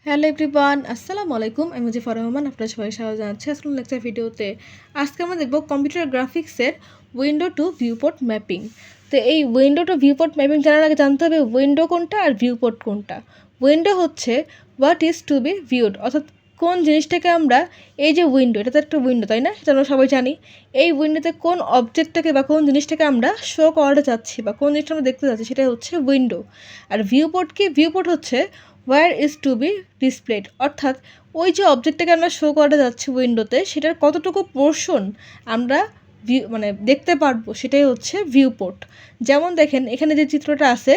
Hello everyone, আসসালামু আলাইকুম। আমি মুজিফার রহমান, আপনার সবাই স্বাগত জানাচ্ছি আজকের লেকচার ভিডিওতে। আজকে আমরা দেখব কম্পিউটার গ্রাফিক্সের উইন্ডো টু ভিউপোর্ট ম্যাপিং। তো এই উইন্ডো টু ভিউপোর্ট ম্যাপিং জানার আগে জানতে হবে উইন্ডো কোনটা আর ভিউপোর্ট কোনটা। উইন্ডো হচ্ছে what is to be viewed, অর্থাৎ কোন জিনিসটাকে আমরা, এই যে উইন্ডো, এটা তো একটা উইন্ডো তাই না, সেটা আমরা সবাই জানি। এই উইন্ডোতে কোন অবজেক্টটাকে বা কোন জিনিসটাকে আমরা শো করাতে চাচ্ছি বা কোন জিনিসটা আমরা দেখতে চাচ্ছি সেটা হচ্ছে উইন্ডো। আর ভিউপোর্ট কি? ভিউপোর্ট হচ্ছে where is to be displayed, অর্থাৎ ওই যে অবজেক্টটাকে আমরা শো করা যাচ্ছে উইন্ডোতে সেটার কতটুকু পোর্শন আমরা দেখতে পারবো সেটাই হচ্ছে ভিউপোর্ট। যেমন দেখেন এখানে যে চিত্রটা আছে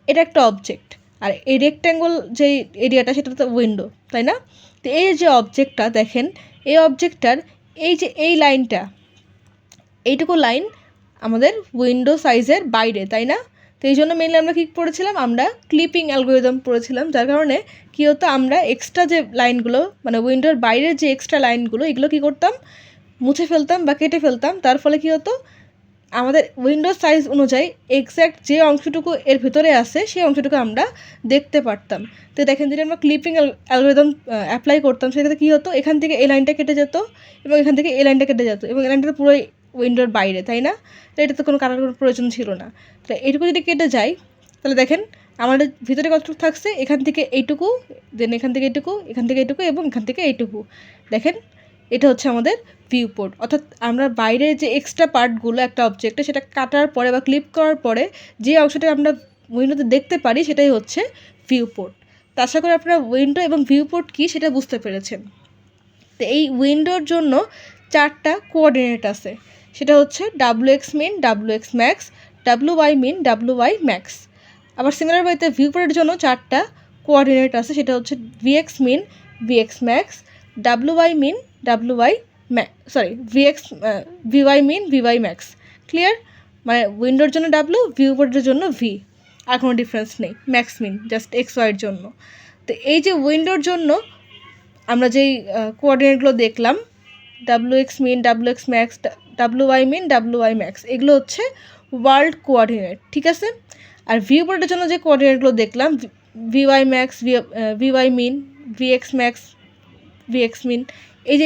এটা একটা অবজেক্ট, আর এই রেক্ট্যাঙ্গল যে এরিয়াটা সেটা তো উইন্ডো তাই না। তো এই যে অবজেক্টটা দেখেন, এই অবজেক্টটার এই যে এই লাইনটা, এইটুকু লাইন আমাদের উইন্ডো সাইজের বাইরে তাই না। তো এই জন্য মেনলি আমরা কী পড়েছিলাম, আমরা ক্লিপিং অ্যালগোরিদম পড়েছিলাম, যার কারণে কী হতো, আমরা এক্সট্রা যে লাইনগুলো মানে উইন্ডোর বাইরের যে এক্সট্রা লাইনগুলো এগুলো কী করতাম, মুছে ফেলতাম বা কেটে ফেলতাম। তার ফলে কী হতো, আমাদের উইন্ডোর সাইজ অনুযায়ী এক্স্যাক্ট যে অংশটুকু এর ভেতরে আসে সেই অংশটুকু আমরা দেখতে পারতাম। তো দেখেন যদি আমরা ক্লিপিং অ্যালগোরিদম অ্যাপ্লাই করতাম সেক্ষেত্রে কী হতো, এখান থেকে এই লাইনটা কেটে যেত এবং এখান থেকে এই লাইনটা কেটে যেত এবং এই লাইনটা পুরোই উইন্ডোর বাইরে তাই না। তো এটা তো কোনো কাটার কোনো প্রয়োজন ছিল না। তো এইটুকু যদি কেটে যায় তাহলে দেখেন আমাদের ভিতরে কতটুকু থাকছে, এখান থেকে এইটুকু, দেন এখান থেকে এইটুকু, এখান থেকে এইটুকু এবং এখান থেকে এইটুকু। দেখেন এটা হচ্ছে আমাদের ভিউপোর্ট, অর্থাৎ আমরা বাইরে যে এক্সট্রা পার্টগুলো একটা অবজেক্টে সেটা কাটার পরে বা ক্লিপ করার পরে যে অংশটা আমরা উইন্ডোতে দেখতে পারি সেটাই হচ্ছে ভিউপোর্ট। তো আশা করি আপনারা উইন্ডো এবং ভিউপোর্ট কী সেটা বুঝতে পেরেছেন। তো এই উইন্ডোর জন্য 4টা কোঅর্ডিনেট আছে, সেটা হচ্ছে WX min, WX max, WY মিন, WY ম্যাক্স। আবার সিমিলার ওয়েতে ভিউপোর্টের জন্য 4টা কোঅর্ডিনেট আছে, সেটা হচ্ছে VX মিন, VX ম্যাক্স, WY মিন, WY VY মিন, VY ম্যাক্স। ক্লিয়ার? মানে উইন্ডোর জন্য W, ভিউপোর্টের জন্য V, আর কোনো ডিফারেন্স নেই, ম্যাক্স মিন জাস্ট XYয়ের জন্য। তো এই যে উইন্ডোর জন্য আমরা যেই কোঅর্ডিনেটগুলো দেখলাম, WX min, WX max, WY মিন, WY ম্যাক্স, এগুলো হচ্ছে ওয়ার্ল্ড কোঅর্ডিনেট, ঠিক আছে। আর ভিউপোর্টের জন্য যে কোঅর্ডিনেটগুলো দেখলাম, VY ম্যাক্স, VY মিন, VX ম্যাক্স, VX মিন,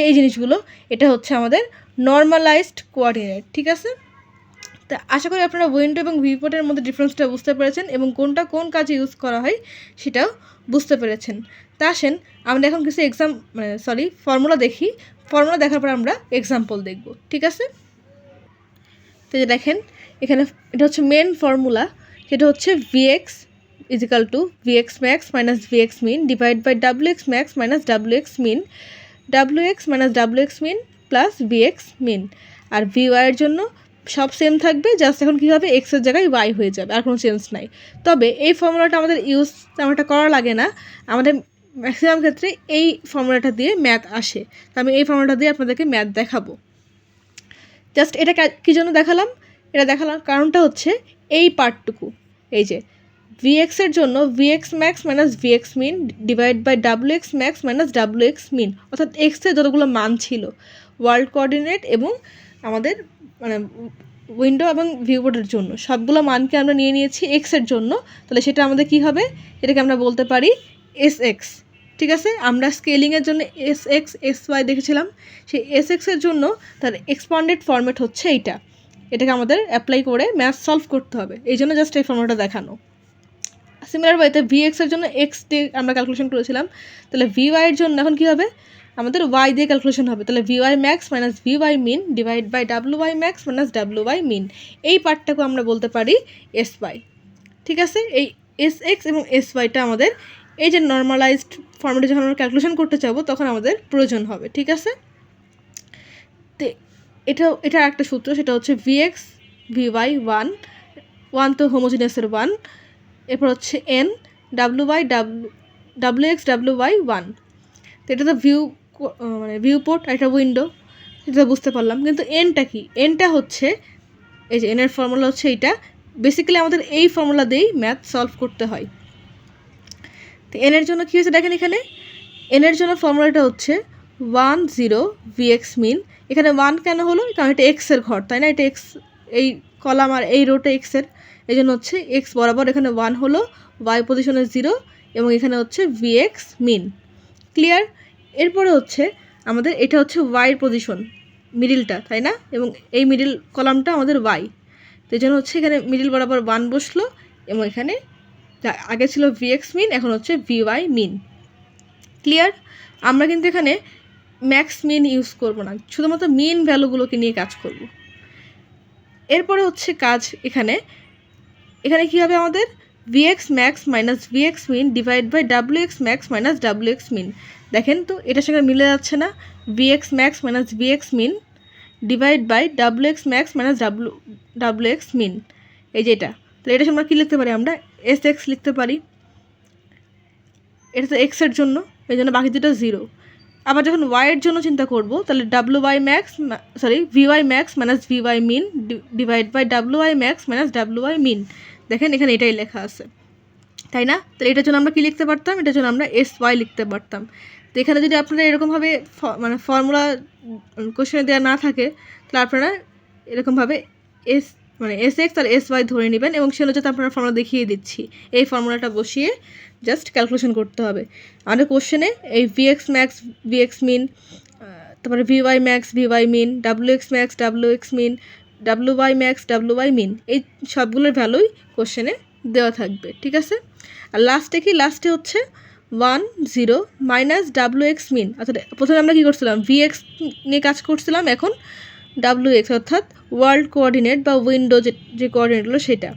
এই জিনিসগুলো এটা হচ্ছে আমাদের নর্মালাইজড কোঅর্ডিনেট, ঠিক আছে। তা আশা করি আপনারা উইন্ডো এবং ভিউপোর্টের মধ্যে ডিফারেন্সটা বুঝতে পেরেছেন এবং কোনটা কোন কাজে ইউজ করা হয় সেটাও বুঝতে পেরেছেন। তা আসেন আমরা এখন কিছু ফর্মুলা দেখি। ফর্মুলা দেখার পর আমরা এক্সাম্পল দেখব, ঠিক আছে। তো যে দেখেন এখানে এটা হচ্ছে মেন ফর্মুলা, সেটা হচ্ছে VX equal to VX max minus VX min divide by WX max minus WX min, WX minus WX min plus VX min. আর VYয়ের জন্য সব সেম থাকবে, জাস্ট এখন কী হবে, এক্সের জায়গায় Y হয়ে যাবে, আর কোনো চেঞ্জ নাই। তবে এই ফর্মুলাটা আমাদের ইউজ তেমনটা করা লাগে না, আমাদের ম্যাক্সিমাম ক্ষেত্রে এই ফর্মুলাটা দিয়ে ম্যাথ আসে। তো আমি এই ফর্মুলাটা দিয়ে আপনাদেরকে ম্যাথ দেখাবো। জাস্ট এটা কী জন্য দেখালাম, এটা দেখালাম কারণটা হচ্ছে এই পার্টটুকু, এই যে VXের জন্য VX max minus VX min divide by WX max minus WX min, অর্থাৎ এক্সের যতগুলো মান ছিল ওয়ার্ল্ড কোঅর্ডিনেট এবং আমাদের উইন্ডো এবং ভিউপোর্টের জন্য সবগুলো মানকে আমরা নিয়ে নিয়েছি এক্সের জন্য। তাহলে সেটা আমাদের কী হবে, এটাকে আমরা বলতে পারি SX, ঠিক আছে। আমরা স্কেলিংয়ের জন্য SX SY দেখেছিলাম, সেই SXের জন্য তার এক্সপান্ডেড ফরম্যাট হচ্ছে এইটা। এটাকে আমাদের অ্যাপ্লাই করে ম্যাথ সলভ করতে হবে, এই জন্য জাস্ট এই ফর্মুলাটা দেখানো। সিমিলার ওয়েতে VXের জন্য X দিয়ে আমরা ক্যালকুলেশন করেছিলাম, তাহলে VYয়ের জন্য এখন কী হবে, আমাদের Y দিয়ে ক্যালকুলেশন হবে। তাহলে VY max minus VY min divide by WY max minus WY min, এই পার্টটাকে আমরা বলতে পারি SY, ঠিক আছে। এই SX এবং SYটা আমাদের এই যে নর্মালাইজড ফর্মেটে যখন আমরা ক্যালকুলেশন করতে চাবো তখন আমাদের প্রয়োজন হবে, ঠিক আছে। তো এটা একটা সূত্র, সেটা হচ্ছে VX VY 1 তো হোমোজিনিয়াসের 1, এরপর হচ্ছে N WY WX WY 1। তো এটা তো ভিউপোর্ট আর এটা উইন্ডো, এটা বুঝতে পারলাম। কিন্তু এনটা কি, এনটা হচ্ছে এই যে এনের ফর্মুলা হচ্ছে এইটা, বেসিক্যালি আমাদের এই ফর্মুলা দিয়েই ম্যাথ সলভ করতে হয়। তো এনের জন্য কী হয়েছে দেখেন, এখানে এনের জন্য ফর্মুলাটা হচ্ছে 10 VX মিন। এখানে 1 কেন হলো, কারণ এটা এক্সের ঘর তাই না, এটা এক্স, এই কলাম আর এই রোটা এক্সের, এই জন্য হচ্ছে এক্স বরাবর এখানে 1 হলো, Y পজিশনে 0 এবং এখানে হচ্ছে ভিএক্স মিন। ক্লিয়ার? এরপরে হচ্ছে আমাদের এটা হচ্ছে ওয়াইয়ের পজিশন, মিডিলটা, তাই না? এবং এই মিডিল কলামটা আমাদের ওয়াই, তো এই জন্য হচ্ছে এখানে মিডিল বরাবর 1 বসলো এবং এখানে আগে ছিল ভিএক্স মিন, এখন হচ্ছে ভিওয়াই মিন। ক্লিয়ার? আমরা কিন্তু এখানে ম্যাক্স মিন ইউজ করব না, শুধুমাত্র মিন ভ্যালুগুলোকে নিয়ে কাজ করব। এরপরে হচ্ছে কাজ এখানে কী হবে আমাদের, V X max minus V X min divide by W X max minus W X min. দেখেন তো এটার সঙ্গে মিলে যাচ্ছে না, V X max minus V X min divide by W X max minus W X min, এই যে এটা। তাহলে এটা আমরা কী লিখতে পারি, আমরা এস এক্স লিখতে পারি, এটা তো এক্সের জন্য, এই জন্য বাকি দুটো 0। আবার যখন ওয়াইয়ের জন্য চিন্তা করব তাহলে V Y max minus V Y min divide by W I max minus W I min. দেখেন এখানে এটাই লেখা আছে, তাই না? তাহলে এটার জন্য আমরা কী লিখতে পারতাম, এটার জন্য আমরা এস ওয়াই লিখতে পারতাম। তো এখানে যদি আপনারা এরকমভাবে মানে ফর্মুলা কোশ্চেনে দেওয়া না থাকে, তাহলে আপনারা এরকমভাবে এস এক্স আর এস ওয়াই ধরে নেবেন এবং সে অনুযায়ী আপনারা ফর্মুলা দেখিয়ে দিচ্ছি। এই ফর্মুলাটা বসিয়ে জাস্ট ক্যালকুলেশন করতে হবে। আমাদের কোশ্চেনে এই ভিএক্স ম্যাক্স ভিএক্স মিন, তারপরে V Y max V Y min, W X max W X min, W Y max W Y min, এই সবগুলোর ভ্যালুই কোশ্চেনে দেওয়া থাকবে, ঠিক আছে? আর লাস্টে হচ্ছে 1 0 মাইনাস ডাব্লিউ এক্স মিন। অর্থাৎ প্রথমে আমরা কী করছিলাম, ভিএক্স নিয়ে কাজ করছিলাম, এখন ডাব্লিউ এক্স অর্থাৎ ওয়ার্ল্ড কোঅর্ডিনেট বা উইন্ডো যে কোঅর্ডিনেট হলো সেটা,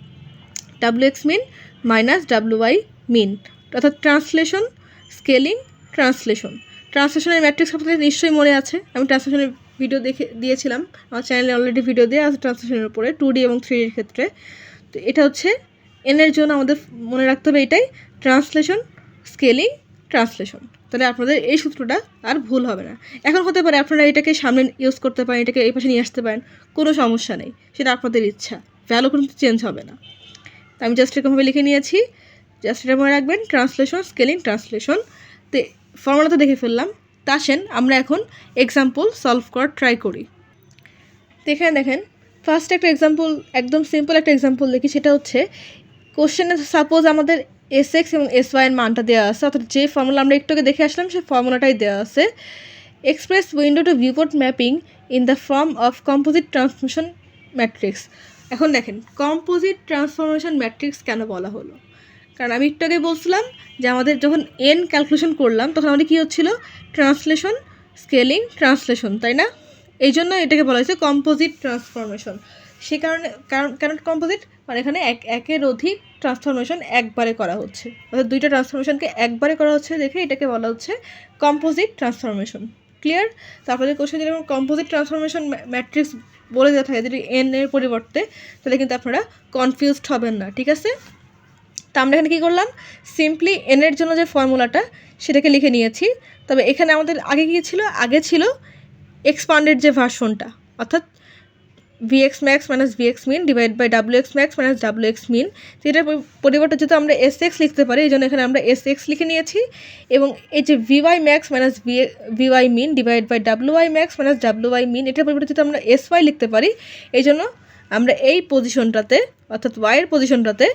ডাব্লিউ এক্স মিন মাইনাস ডাব্লিউআই মিন, অর্থাৎ ট্রান্সলেশন স্কেলিং ট্রান্সলেশনের ম্যাট্রিক্স আপনাদের নিশ্চয়ই মনে আছে, আমি ট্রান্সলেশনের ভিডিও দিয়েছিলাম আমার চ্যানেলে, অলরেডি ভিডিও দেওয়া আছে ট্রান্সলেশনের উপরে 2D এবং 3Dর ক্ষেত্রে। তো এটা হচ্ছে এনের জন্য আমাদের মনে রাখতে হবে এটাই, ট্রান্সলেশন স্কেলিং ট্রান্সলেশন। তাহলে আপনাদের এই সূত্রটা আর ভুল হবে না। এখন হতে পারে আপনারা এটাকে সামনে ইউজ করতে পারেন, এটাকে এই পাশে নিয়ে আসতে পারেন, কোনো সমস্যা নেই, সেটা আপনাদের ইচ্ছা, ভ্যালু কিন্তু চেঞ্জ হবে না। তো আমি জাস্ট এরকমভাবে লিখে নিয়েছি, জাস্ট এটা মনে রাখবেন, ট্রান্সলেশন স্কেলিং ট্রান্সলেশন। তো ফর্মুলা তো দেখে ফেললাম, তা আসেন আমরা এখন এক্সাম্পল সলভ করার ট্রাই করি। তো এখানে দেখেন ফার্স্ট একটা এক্সাম্পল, একদম সিম্পল একটা এক্সাম্পল দেখি, সেটা হচ্ছে কোশ্চেনে সাপোজ আমাদের এস এক্স এবং এস ওয়াইয়ের মানটা দেওয়া আছে, অর্থাৎ যে ফর্মুলা আমরা একটু আগে দেখে আসলাম সেই ফর্মুলাটাই দেওয়া আছে, express window to viewport mapping in the form of composite transformation matrix. এখন দেখেন কম্পোজিট ট্রান্সফরমেশন ম্যাট্রিক্স কেন বলা হলো, কারণ আমি একটু আগে বলছিলাম যে আমাদের যখন এন ক্যালকুলেশন করলাম তখন আমাদের কী হচ্ছিল, ট্রান্সলেশন স্কেলিং ট্রান্সলেশন, তাই না? এই জন্য এটাকে বলা হয়েছে কম্পোজিট ট্রান্সফরমেশন। সে কারণ কম্পোজিট মানে এখানে একের অধিক ট্রান্সফরমেশন একবারে করা হচ্ছে, অর্থাৎ দুইটা ট্রান্সফরমেশনকে একবারে করা হচ্ছে দেখে এটাকে বলা হচ্ছে কম্পোজিট ট্রান্সফরমেশন। ক্লিয়ার? তারপরে কোশ্চেন যেরকম কম্পোজিট ট্রান্সফরমেশন ম্যাট্রিক্স বলে দেওয়া থাকে যদি এন এর পরিবর্তে, তাহলে কিন্তু আপনারা কনফিউজড হবেন না, ঠিক আছে? তো আমরা এখানে কী করলাম, সিম্পলি এনের জন্য যে ফর্মুলাটা সেটাকে লিখে নিয়েছি। তবে এখানে আমাদের আগে কী ছিল, আগে ছিল এক্সপান্ডেড যে ভার্সনটা, অর্থাৎ V X max minus V X min divide by W X max minus W X min. সেটার পরিবর্তে যেহেতু আমরা এস এক্স লিখতে পারি এই জন্য এখানে আমরা এস এক্স লিখে নিয়েছি, এবং এই যে V Y max minus V Y min divide by W I max minus W I min, এটার পরিবর্তে যেহেতু আমরা এস ওয়াই লিখতে পারি এই জন্য আমরা এই পজিশনটাতে অর্থাৎ ওয়াইয়ের পজিশনটাতে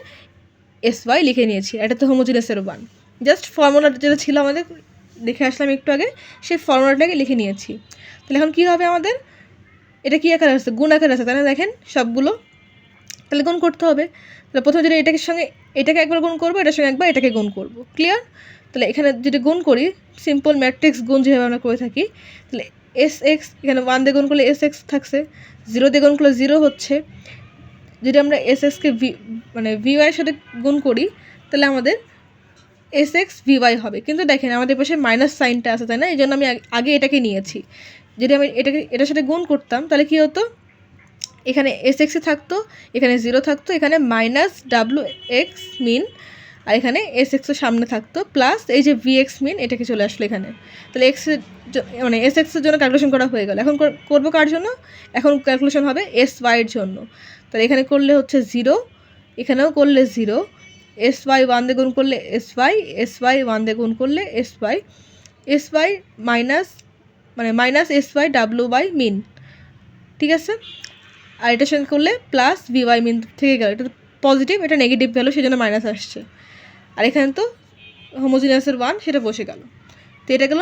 এস ওয়াই লিখে নিয়েছি। এটা তো হোমোজিনিয়াসের ওয়ান, জাস্ট ফর্মুলাটা যেটা ছিল আমাদের দেখে আসলাম একটু আগে, সেই ফর্মুলাটাকে লিখে নিয়েছি। তাহলে এখন কী হবে আমাদের, এটা কী আকার আছে, গুণ আকার আছে, তাই না? দেখেন সবগুলো, তাহলে গুণ করতে হবে। তাহলে প্রথমে যদি এটাকে সঙ্গে এটাকে একবার গুণ করবো, এটার সঙ্গে একবার এটাকে গুণ করবো। ক্লিয়ার? তাহলে এখানে যদি গুণ করি, সিম্পল ম্যাট্রিক্স গুণ যেভাবে আমরা করে থাকি, তাহলে এস এক্স এখানে 1 দিয়ে গুণ করলে এস এক্স থাকছে, 0 দিয়ে গুণ করলে 0 হচ্ছে। যদি আমরা এস এক্সকে মানে ভিওয়াইয়ের সাথে গুণ করি তাহলে আমাদের এস এক্স ভিওয়াই হবে, কিন্তু দেখেন আমাদের পাশে মাইনাস সাইনটা আছে, তাই না? এই জন্য আমি আগে এটাকে নিয়েছি। যদি আমি এটার সাথে গুণ করতাম তাহলে কী হতো, এখানে এস এক্সে থাকতো, এখানে 0 থাকতো, এখানে মাইনাস ডাব্লিউ এক্স মিন, আর এখানে এস এক্সের সামনে থাকতো প্লাস এই যে ভি এক্স মিন, এটাকে চলে আসলো এখানে। তাহলে মানে এস এক্সের জন্য ক্যালকুলেশন করা হয়ে গেল। এখন করবো কার জন্য, এখন ক্যালকুলেশন হবে এস ওয়াইয়ের জন্য। তাহলে এখানে করলে হচ্ছে 0, এখানেও করলে 0, এস ওয়াই 1 দিয়ে গুণ করলে এস ওয়াই 1 দিয়ে গুণ করলে S Y minus S Y W by min, ঠিক আছে? আর এটার সঙ্গে করলে প্লাস ভি ওয়াই মিন থেকে গেল, এটা পজিটিভ, এটা নেগেটিভ ভ্যালু, সেই জন্য মাইনাস আসছে। আর এখানে তো হোমোজিনিয়াসের 1 সেটা বসে গেল। তো এটা গেল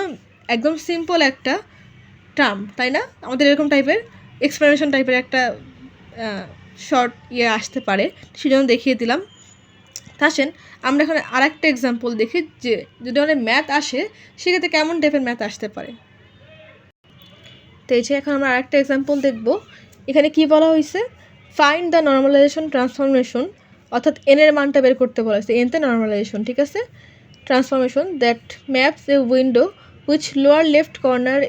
একদম সিম্পল একটা টার্ম, তাই না? আমাদের এরকম টাইপের এক্সপ্লেনেশন টাইপের একটা শর্ট আসতে পারে, সেজন্য দেখিয়ে দিলাম। আসেন আমরা এখানে আরেকটা এক্সাম্পল দেখি যে যদি আমাদের ম্যাথ আসে সেক্ষেত্রে কেমন টাইপের ম্যাথ আসতে পারে। তো এই যে এখন আমরা আরেকটা এক্সাম্পল দেখব। এখানে কি বলা হয়েছে, ফাইন্ড দ্য নর্মালাইজেশন ট্রান্সফরমেশন, অর্থাৎ এন এর মানটা বের করতে বলা হয়েছে, এনতে নর্মালাইজেশন, ঠিক আছে, transformation that maps a window which lower left corner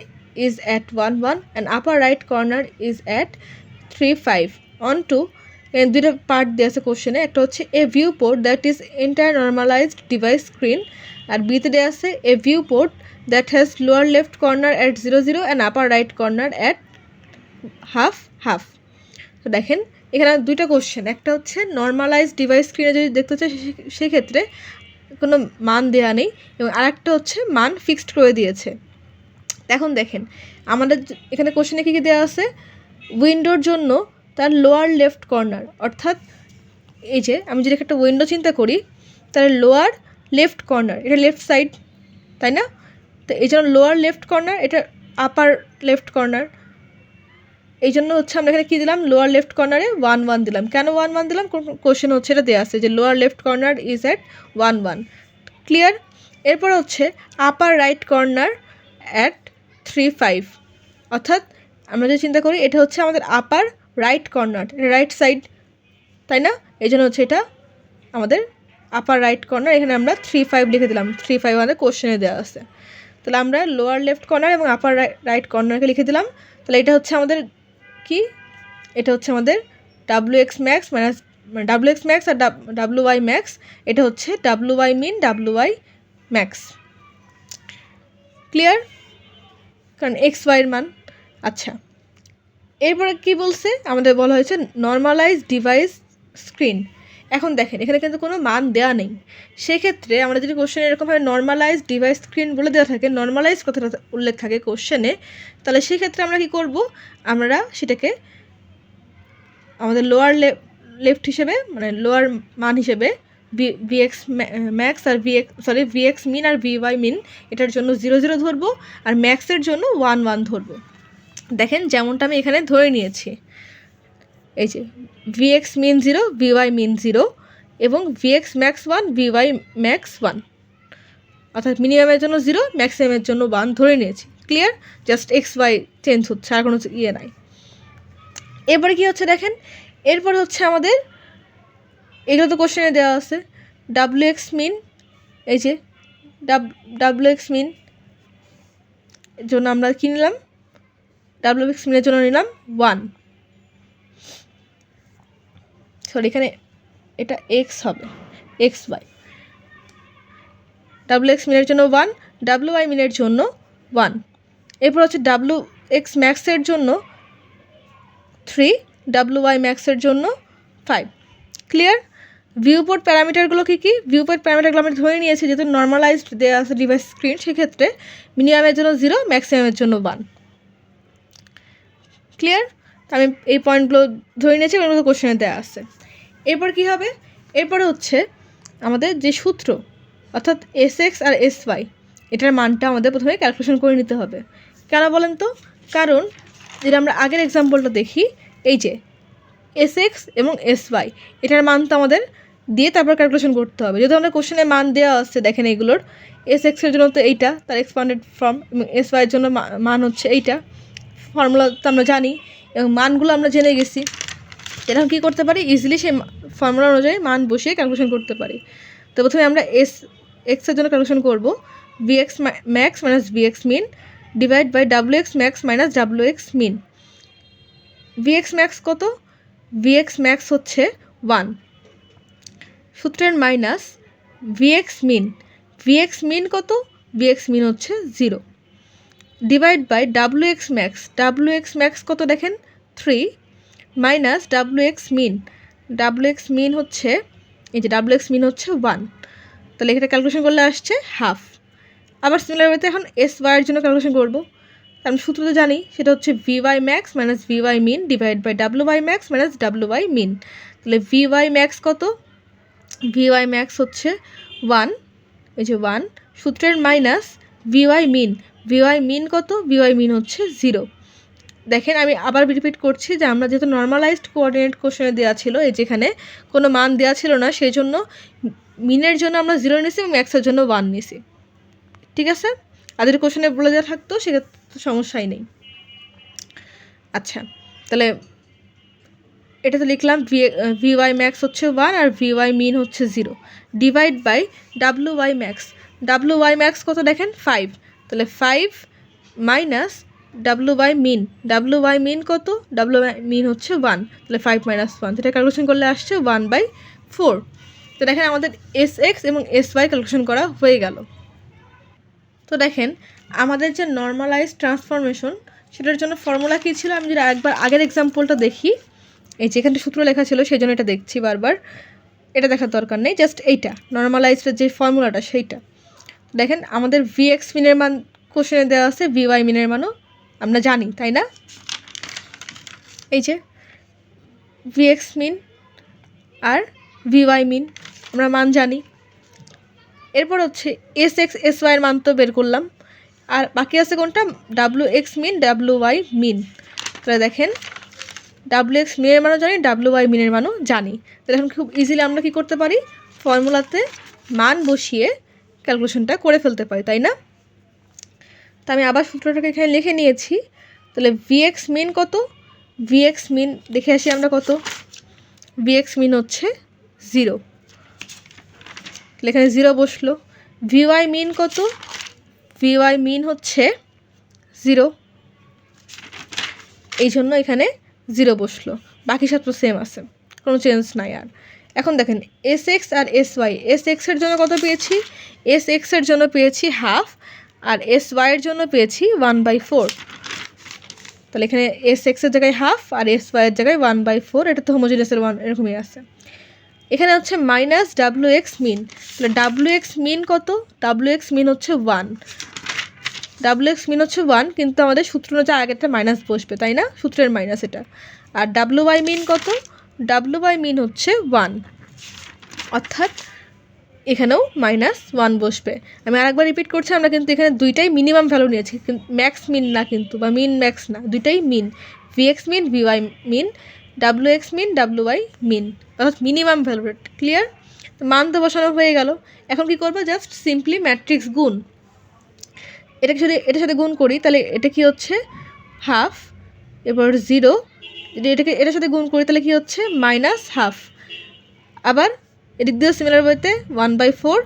is at 1 1 and upper right corner is at 3 5 onto, দুইটা পার্ট দেওয়া আছে কোশ্চেনে, একটা হচ্ছে a viewport that is entire normalized device screen, আর বিতে দেওয়া আছে a viewport that has lower left corner at 0 0 and upper right corner at half half. তো দেখেন এখানে দুইটা কোশ্চেন, একটা হচ্ছে নর্মালাইজ ডিভাইস স্ক্রিনে যদি দেখতে চাই সেক্ষেত্রে কোনো মান দেওয়া নেই, এবং আরেকটা হচ্ছে মান ফিক্সড করে দিয়েছে। এখন দেখেন আমাদের এখানে কোশ্চেনে কী কী দেওয়া আছে, উইন্ডোর জন্য তার লোয়ার লেফট কর্নার, অর্থাৎ এই যে আমি যদি একটা উইন্ডো চিন্তা করি তার লোয়ার লেফট কর্নার, এটা লেফট সাইড, তাই না? তো এই জন্য লোয়ার লেফট কর্নার, এটা আপার লেফট কর্নার, এই জন্য হচ্ছে আমরা এখানে কী দিলাম, লোয়ার লেফট কর্নারে 1 1 দিলাম। কেন 1 1 দিলাম, কোশ্চেন হচ্ছে এটা দেওয়া আছে যে lower left corner is at 1 1, clear. এরপর হচ্ছে আপার রাইট কর্নার অ্যাট 3 5, অর্থাৎ আমরা যদি চিন্তা করি এটা হচ্ছে আমাদের আপার রাইট কর্নার, এটা রাইট সাইড, তাই না? এই জন্য হচ্ছে এটা আমাদের আপার রাইট কর্নার, এখানে আমরা 3 5 লিখে দিলাম, 3 5 আমাদের কোশ্চেনে দেওয়া আছে। তাহলে আমরা লোয়ার লেফট কর্নার এবং আপার রাইট কর্নারকে লিখে দিলাম। তাহলে এটা হচ্ছে আমাদের কি, এটা হচ্ছে আমাদের W X max minus W X max আর ডাব্লিউ ওয়াই ম্যাক্স, এটা হচ্ছে W Y min W Y max, clear, কারণ এক্স ওয়াইয়ের মান। আচ্ছা, এরপরে কি বলছে, আমাদের বলা হয়েছে নর্মালাইজ ডিভাইস স্ক্রিন। এখন দেখেন এখানে কিন্তু কোনো মান দেওয়া নেই, সেক্ষেত্রে আমরা যদি কোশ্চেনে এরকমভাবে নর্মালাইজ ডিভাইস স্ক্রিন বলে দেওয়া থাকে, নর্মালাইজ কথাটা উল্লেখ থাকে কোশ্চেনে, তাহলে সেক্ষেত্রে আমরা কি করব, আমরা সেটাকে আমাদের লোয়ার লেফট হিসেবে, মানে লোয়ার মান হিসেবে ভিএক্স ম্যাক্স আর ভিএক্স মিন আর ভিওয়াই মিন এটার জন্য 0 0 ধরবো, আর ম্যাক্সের জন্য 1 1 ধরবো। দেখেন যেমনটা আমি এখানে ধরে নিয়েছি, এই যে ভিএক্স মিন 0, ভিওয়াই মিন 0 এবং ভিএক্স ম্যাক্স 1, ভিওয়াই ম্যাক্স 1, অর্থাৎ মিনিমামের জন্য 0, ম্যাক্সিমামের জন্য 1 ধরে নিয়েছি, clear. Just x y change হচ্ছে, আর কোনো নাই। এরপরে কী হচ্ছে দেখেন, এরপর হচ্ছে আমাদের এগুলো তো কোশ্চেনে দেওয়া আছে, ডাব্লিউ এক্স মিন, এই যে ডাব্লিউ এক্স মিন জন্য আমরা কী নিলাম, ডাব্লিউ এক্স মিনের জন্য নিলাম 1, সরি এখানে এটা এক্স হবে, এক্স ওয়াই, ডাব্লিউ এক্স মিনের জন্য 1, ডাব্লিউ ওয়াই মিনের জন্য 1। এরপর হচ্ছে ডাব্লিউ এক্স ম্যাক্সের জন্য 3, ডাব্লিউ ওয়াই ম্যাক্সের জন্য 5, ক্লিয়ার। ভিউপোর্ট প্যারামিটারগুলো কী কী, ভিউপোর্ট প্যারামিটারগুলো আমরা ধরে নিয়েছি যেহেতু নর্মালাইজড দেওয়া আছে ডিভাইস স্ক্রিন, সেক্ষেত্রে মিনিমামের জন্য 0, ম্যাক্সিমামের জন্য 1, ক্লিয়ার। আমি এই পয়েন্টগুলো ধরে নিয়েছি, এগুলো কোশ্চেনে দেওয়া আছে। এরপর কী হবে, এরপরে হচ্ছে আমাদের যে সূত্র, অর্থাৎ এস এক্স আর এস ওয়াই, এটার মানটা আমাদের প্রথমে ক্যালকুলেশন করে নিতে হবে। কেন বলেন তো, কারণ যেটা আমরা আগের এক্সাম্পলটা দেখি, এই যে এস এক্স এবং এস ওয়াই এটার মান তো আমাদের দিয়ে তারপর ক্যালকুলেশন করতে হবে। যদি আমাদের কোশ্চেনে মান দেওয়া আছে, দেখেন এইগুলোর এস এক্সের জন্য তো এইটা তার এক্সপান্ডেড ফর্ম, এবং এস ওয়াইয়ের জন্য মান হচ্ছে এইটা, ফর্মুলা তো আমরা জানি এবং মানগুলো আমরা জেনে গেছি, এরকম কী করতে পারি, ইজিলি সেই ফর্মুলা অনুযায়ী মান বসিয়ে ক্যালকুলেশন করতে পারি। তো প্রথমে আমরা এস এক্সের জন্য ক্যালকুলেশন করবো, V X max minus V X min divide by W X max minus W X min. V X max কত, ভিএক্স ম্যাক্স হচ্ছে 1, সূত্রের minus V X min, V X min কত, ভিএক্স মিন হচ্ছে 0, divide by W X max, W X max কত দেখেন 3, minus W X min, W X min হচ্ছে এই যে ডাব্লিউ এক্স মিন হচ্ছে 1, তাহলে এটা ক্যালকুলেশন করলে আসছে হাফ। আবার সিমিলার ওয়েতে এখন এস ওয়াইয়ের জন্য ক্যালকুলেশন করবো, আমি সূত্র তো জানি, সেটা হচ্ছে V Y max minus V Y min divide by W Y max minus W Y min. তাহলে ভিওয়াই ম্যাক্স কত, ভিওয়াই ম্যাক্স হচ্ছে 1, এই যে 1 সূত্রের minus V Y min, V Y min কত, ভিওয়াই মিন হচ্ছে 0। দেখেন আমি আবার রিপিট করছি যে আমরা যেহেতু নর্মালাইজড কোঅর্ডিনেট কোশ্চেনে দেওয়া ছিল, এই যেখানে কোনো মান দেওয়া ছিল না, সেই জন্য মিনের জন্য আমরা 0 নিছি এবং ম্যাক্সের জন্য 1 নিছি, ঠিক আছে। আর যদি কোশ্চেনে বলে দেওয়া থাকতো সেক্ষেত্রে সমস্যাই নেই। আচ্ছা, তাহলে এটা তো লিখলাম ভিওয়াই ম্যাক্স হচ্ছে 1 আর ভিওয়াই মিন হচ্ছে 0, divide by W max. W max কত দেখেন 5, তাহলে 5 মাইনাস ডাব্লিউ মিন কত, ডাব্লিউ মিন হচ্ছে 1, তাহলে 5 মাইনাস 1, যেটা ক্যালকুলেশন করলে আসছে 1/4। তো দেখেন আমাদের এস এবং এস ওয়াই ক্যালকুলেশন করা হয়ে গেল। তো দেখেন আমাদের যে নর্মালাইজ ট্রান্সফরমেশন সেটার জন্য ফর্মুলা কী ছিল, আমি যদি একবার আগের এক্সাম্পলটা দেখি, এই যেখানটা সূত্র লেখা ছিল সেই জন্য এটা দেখছি বারবার, এটা দেখার দরকার নেই, জাস্ট এইটা নর্মালাইজডের যে ফর্মুলাটা সেইটা দেখেন। আমাদের ভিএক্স মিনের মান কোশ্চেনে দেওয়া আছে, ভিওয়াই মিনের মানও আমরা জানি, তাই না? এই যে ভিএক্স মিন আর ভিওয়াই মিন আমরা মান জানি। এরপর হচ্ছে এস এক্স এস ওয়াইয়ের মান তো বের করলাম, আর বাকি আছে কোনটা, W X min W Y min. তাহলে দেখেন ডাব্লিউ এক্স মিনের মানও জানি, ডাব্লিউ ওয়াই মিনের মানও জানি। তাহলে এখন খুব ইজিলি আমরা কি করতে পারি, ফর্মুলাতে মান বসিয়ে ক্যালকুলেশনটা করে ফেলতে পারি, তাই না? তা আমি আবার সূত্রটাকে এখানে লিখে নিয়েছি। তাহলে ভিএক্স মিন কত, ভিএক্স মিন দেখে আসি আমরা কত, ভিএক্স মিন হচ্ছে 0, তাহলে এখানে 0 বসলো। ভিওয়াই মিন কত, ভিওয়াই মিন হচ্ছে 0, এই জন্য এখানে 0 বসলো, বাকি সব তো সেম আছে, কোনো চেঞ্জ নাই। আর এখন দেখেন এস এক্স আর এস ওয়াই, এস এক্সের জন্য কত পেয়েছি, এস এক্সের জন্য পেয়েছি হাফ, আর এস ওয়াইয়ের জন্য পেয়েছি 1/4। তাহলে এখানে এস এক্সের জায়গায় হাফ আর এস ওয়াইয়ের জায়গায় 1/4, এটা তো হোমোজিনিয়াসের 1 এরকমই আছে। এখানে হচ্ছে মাইনাস ডাব্লিউ এক্স মিন, তাহলে ডাব্লিউ এক্স মিন কত, ডাব্লিউ এক্স মিন হচ্ছে 1, ডাব্লিউ এক্স মিন হচ্ছে 1, কিন্তু আমাদের সূত্র অনুযায়ী আগেরটা মাইনাস বসবে, তাই না, সূত্রের মাইনাস এটা। আর ডাব্লিউ ওয়াই মিন কত, ডাব্লিউ ওয়াই মিন হচ্ছে 1, অর্থাৎ এখানেও -1 বসবে। আমি আরেকবার রিপিট করছি, আমরা কিন্তু এখানে দুইটাই মিনিমাম ভ্যালু নিয়েছি, কিন্তু ম্যাক্স মিন না কিন্তু, বা মিন ম্যাক্স না, দুইটাই মিন, ভিএক্স মিন V Y min, W X min W Y মিন, অর্থাৎ মিনিমাম ভ্যালু। ক্লিয়ার? মান তো বসানো হয়ে গেল, এখন কি করবো, জাস্ট সিম্পলি ম্যাট্রিক্স গুণ। এটাকে যদি এটার সাথে গুণ করি তাহলে এটা কি হচ্ছে হাফ, এবার 0, যদি এটাকে এটার সাথে গুণ করি তাহলে কি হচ্ছে -1/2, আবার এদিক দিয়েও সিমিলার বইতে 1/4,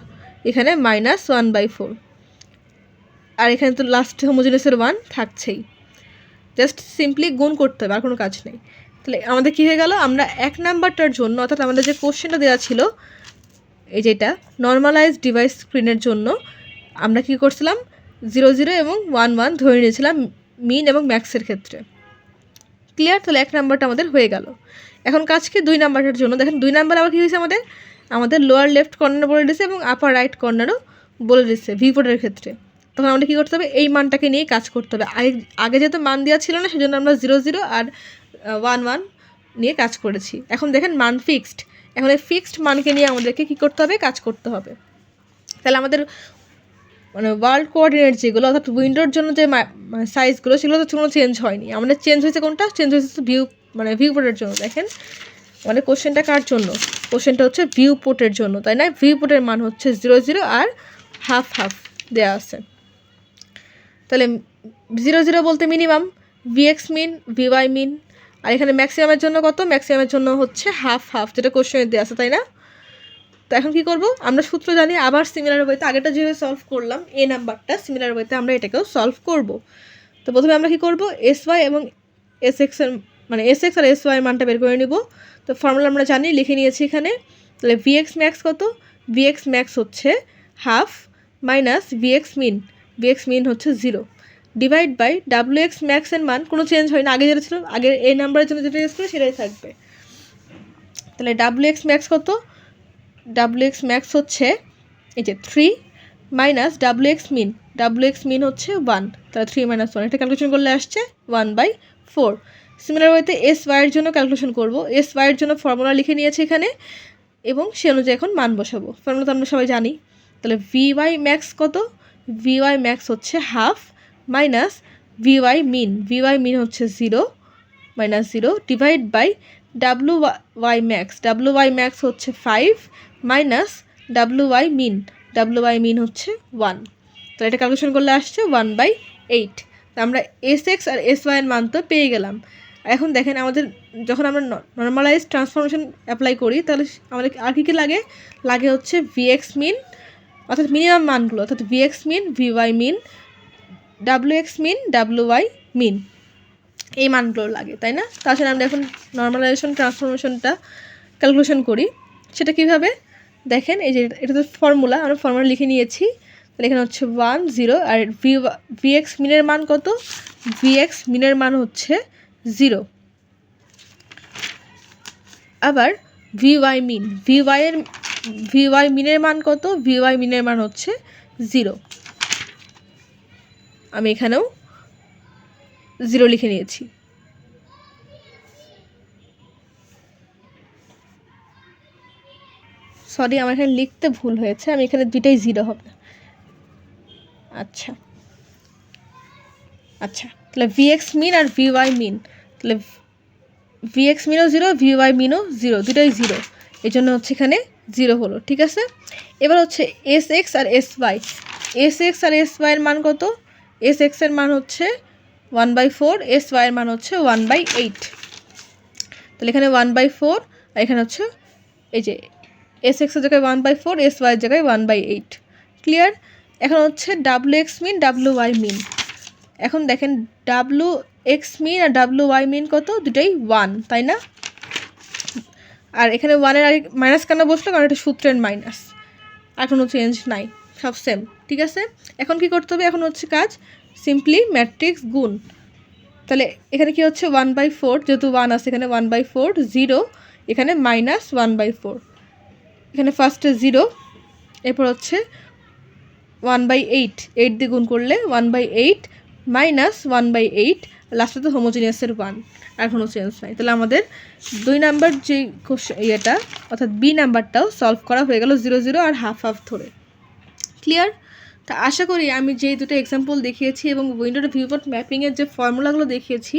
এখানে -1/4, আর এখানে তো লাস্ট হোমোজিনিয়াসের 1 থাকছেই, জাস্ট সিম্পলি গুণ করতে হবে, আর কোনো কাজ নেই। তাহলে আমাদের কী হয়ে গেল, আমরা 1 নাম্বারটার জন্য, অর্থাৎ আমাদের যে কোশ্চেনটা দেওয়া ছিল এই যেটা নর্মালাইজ ডিভাইস স্ক্রিনের জন্য, আমরা কী করছিলাম 0 0 এবং 1 1 ধরে নিয়েছিলাম মিন এবং ম্যাক্সের ক্ষেত্রে। ক্লিয়ার? তাহলে 1 নাম্বারটা আমাদের হয়ে গেল। এখন কাজ কি 2 নাম্বারটার জন্য, দেখেন 2 নাম্বার আবার কী হয়েছে, আমাদের লোয়ার লেফট কর্নার বলে দিয়েছে এবং আপার রাইট কর্নারও বলে দিচ্ছে ভিউপোর্টের ক্ষেত্রে। তখন আমাদের কী করতে হবে, এই মানটাকে নিয়ে কাজ করতে হবে। আগে যেহেতু মান দেওয়া ছিল না সেজন্য আমরা 0 0 আর 1 1 নিয়ে কাজ করেছি। এখন দেখেন মান ফিক্সড, এখন এই ফিক্সড মানকে নিয়ে আমাদেরকে কী করতে হবে, কাজ করতে হবে। তাহলে আমাদের ওয়ার্ল্ড কোঅর্ডিনেট যেগুলো, অর্থাৎ উইন্ডোর জন্য যে সাইজগুলো, সেগুলো তো কোনো চেঞ্জ হয়নি, আমাদের চেঞ্জ হয়েছে কোনটা, চেঞ্জ হয়েছে ভিউপোর্টের জন্য। দেখেন আমাদের কোশ্চেনটা কার জন্য, কোশ্চেনটা হচ্ছে ভিউপোর্টের জন্য, তাই না? ভিউপোর্টের মান হচ্ছে 0 0 আর হাফ হাফ দেওয়া আছে। তাহলে 0 0 বলতে মিনিমাম, ভিএক্স মিন ভিওয়াই মিন, আর এখানে ম্যাক্সিমামের জন্য কত, ম্যাক্সিমামের জন্য হচ্ছে হাফ হাফ, যেটা কোশ্চেনে দেওয়া আছে, তাই না? তো এখন কী করবো, আমরা সূত্র জানি, আবার সিমিলার ওয়েতে আগেটা যেভাবে সলভ করলাম এ নাম্বারটা, সিমিলার ওয়েতে আমরা এটাকেও সলভ করব। তো প্রথমে আমরা কী করব, এস ওয়াই এবং এস এক্সের এস এক্স আর এস ওয়াই মানটা বের করে নিব। তো ফর্মুলা আমরা জানি, লিখে নিয়েছি এখানে। তাহলে ভিএক্স ম্যাক্স কত, ভিএক্স ম্যাক্স হচ্ছে হাফ মাইনাস ভিএক্স মিন হচ্ছে 0, ডিভাইড বাই ডাব্লিউ এক্স ম্যাক্সের মান কোনো চেঞ্জ হয় না, আগে যেটা ছিল, আগের এই নাম্বারের জন্য যেটা ইউজ করে সেটাই থাকবে। তাহলে ডাব্লিউ এক্স ম্যাক্স কত, ডাব্লিউ এক্স ম্যাক্স হচ্ছে এই যে 3 মাইনাস ডাব্লিউ এক্স মিন হচ্ছে 1, তাহলে 3 - 1, এটা ক্যালকুলেশন করলে আসছে 1/4। সিমিলার ওয়েতে এস ওয়াইয়ের জন্য ক্যালকুলেশন করব, এস ওয়াইয়ের জন্য ফর্মুলা লিখে নিয়েছি এখানে, এবং সে অনুযায়ী এখন মান বসাবো। ফর্মুলা তো আমরা সবাই জানি, তাহলে ভিওয়াই ম্যাক্স কত, ভিওয়াই ম্যাক্স হচ্ছে হাফ মাইনাস ভিওয়াই মিন হচ্ছে 0 মাইনাস 0 ডিভাইড বাই ডাব্লুওয়াই ম্যাক্স হচ্ছে 5 মাইনাস ডাব্লুওয়াই মিন হচ্ছে 1। তো এটা ক্যালকুলেশন করলে আসছে 1/8। তো আমরা এস এক্স আর এস ওয়াই এর মান তো পেয়ে গেলাম। এখন দেখেন আমাদের যখন আমরা নর্মালাইজ ট্রান্সফরমেশন অ্যাপ্লাই করি তাহলে আমাদের আর কী লাগে হচ্ছে ভিএক্স মিন অর্থাৎ মিনিমাম মানগুলো, অর্থাৎ ভিএক্স মিন, ভিওয়াই মিন, ডাব্লুএক্স মিন, ডাব্লুওয়াই মিন, এই মানগুলো লাগে, তাই না? তাছাড়া আমরা এখন নর্মালাইজেশন ট্রান্সফরমেশনটা ক্যালকুলেশন করি। সেটা কীভাবে দেখেন, এই যে এটা তো ফর্মুলা, আমরা ফর্মুলা লিখে নিয়েছি। তাহলে এখানে হচ্ছে 1 0 আর ভিএক্স মিনের মান কত, ভিএক্স মিনের মান হচ্ছে 0। আবার ভিওয়াই মিনের মান কত, ভিওয়াই মিনের মান হচ্ছে 0। আমি এখানেও 0 লিখে নিয়েছি। সরি, আমার এখানে লিখতে ভুল হয়েছে, আমি এখানে দুইটাই 0 হবে। আচ্ছা, তাহলে ভিএক্স মিন আর ভিওয়াই মিন, তাহলে ভিএক্স মিনও 0, ভিওয়াই মিনও 0, দুটাই 0, এই জন্য হচ্ছে এখানে 0 হলো। ঠিক আছে, এবার হচ্ছে এস এক্স আর এস ওয়াই এর মান কত, এস এক্স এর মান হচ্ছে 1/4, এস ওয়াই এর মান হচ্ছে 1/8। তাহলে এখানে 1/4 আর এখানে হচ্ছে এই যে এস এক্সের জায়গায় 1/4, এস ওয়াইয়ের জায়গায় 1/8। ক্লিয়ার? এখন হচ্ছে ডাব্লুএক্স মিন, ডাব্লুওয়াই মিন। এখন দেখেন ডাব্লুএক্স মিন আর ডাব্লুওয়াই মিন কত, দুটোই 1, তাই না? আর এখানে 1-এর আর মাইনাস কেন বসলো, কারণ এটা সূত্রের মাইনাস, আর কোনো চেঞ্জ নাই, সব সেম। ঠিক আছে, এখন কি করতে হবে, এখন হচ্ছে কাজ সিম্পলি ম্যাট্রিক্স গুণ। তাহলে এখানে কি হচ্ছে 1/4, যেহেতু 1 আছে এখানে 1/4, 0 এখানে মাইনাস 1/4, এখানে ফার্স্টে 0, এরপর হচ্ছে 1/8, 8 দিয়ে গুণ করলে 1/8 মাইনাস 1/8, লাস্টে তো হোমোজিনিয়াসের 1, আর কোনো চেঞ্জ নাই। তাহলে আমাদের 2 নাম্বার যে ইয়েটা অর্থাৎ বি নাম্বারটাও সলভ করা হয়ে গেল 0 0 আর হাফ হাফ ধরে। ক্লিয়ার? তা আশা করি আমি যেই দুটো এক্সাম্পল দেখিয়েছি এবং উইন্ডোর ভিউপোর্ট ম্যাপিংয়ের যে ফর্মুলাগুলো দেখিয়েছি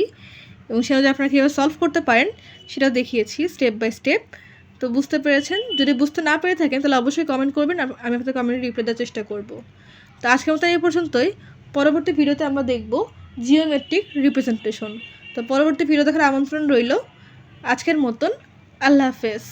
এবং সেটা যে আপনারা কীভাবে সলভ করতে পারেন সেটাও দেখিয়েছি স্টেপ বাই স্টেপ। তো বুঝতে পেরেছেন? যদি বুঝতে না পেরে থাকেন তাহলে অবশ্যই কমেন্ট করবেন, আমি আপনাদের কমেন্টে রিপ্লাই দেওয়ার চেষ্টা করব। তো আজকের মতো এই পর্যন্তই। পরবর্তী ভিডিওতে আমরা দেখব জিওমেট্রিক রিপ্রেজেন্টেশন। তো পরবর্তী ভিডিও দেখার আমন্ত্রণ রইল। আজকের মতন আল্লাহ হাফেজ।